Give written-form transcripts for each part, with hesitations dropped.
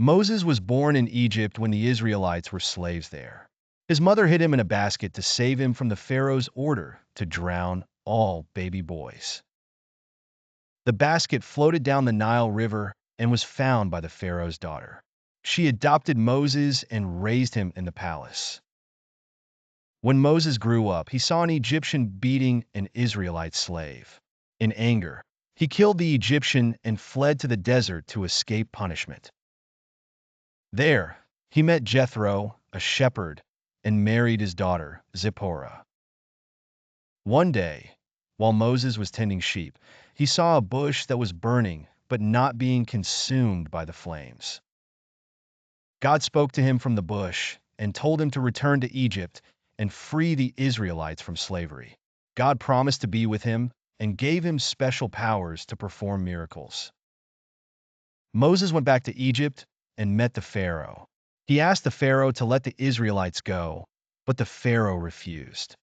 Moses was born in Egypt when the Israelites were slaves there. His mother hid him in a basket to save him from the Pharaoh's order to drown all baby boys. The basket floated down the Nile River and was found by the Pharaoh's daughter. She adopted Moses and raised him in the palace. When Moses grew up, he saw an Egyptian beating an Israelite slave. In anger, he killed the Egyptian and fled to the desert to escape punishment. There, he met Jethro, a shepherd, and married his daughter, Zipporah. One day, while Moses was tending sheep, he saw a bush that was burning but not being consumed by the flames. God spoke to him from the bush and told him to return to Egypt and free the Israelites from slavery. God promised to be with him and gave him special powers to perform miracles. Moses went back to Egypt and met the Pharaoh. He asked the Pharaoh to let the Israelites go, but the Pharaoh refused.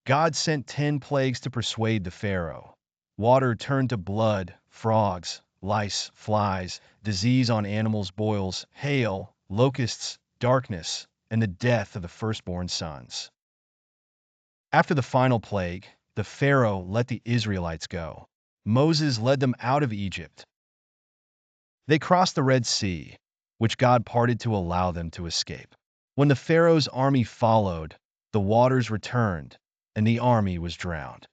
God sent 10 plagues to persuade the Pharaoh. Water turned to blood, frogs, lice, flies, disease on animals, boils, hail, locusts, darkness, and the death of the firstborn sons. After the final plague, the Pharaoh let the Israelites go. Moses led them out of Egypt. They crossed the Red Sea, which God parted to allow them to escape. When the Pharaoh's army followed, the waters returned, and the army was drowned.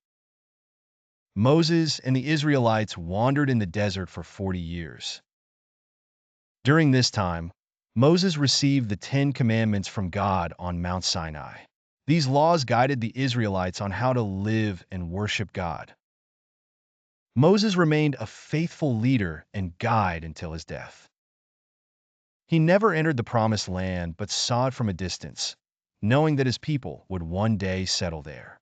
Moses and the Israelites wandered in the desert for 40 years. During this time, Moses received the 10 Commandments from God on Mount Sinai. These laws guided the Israelites on how to live and worship God. Moses remained a faithful leader and guide until his death. He never entered the Promised Land but saw it from a distance, knowing that his people would one day settle there.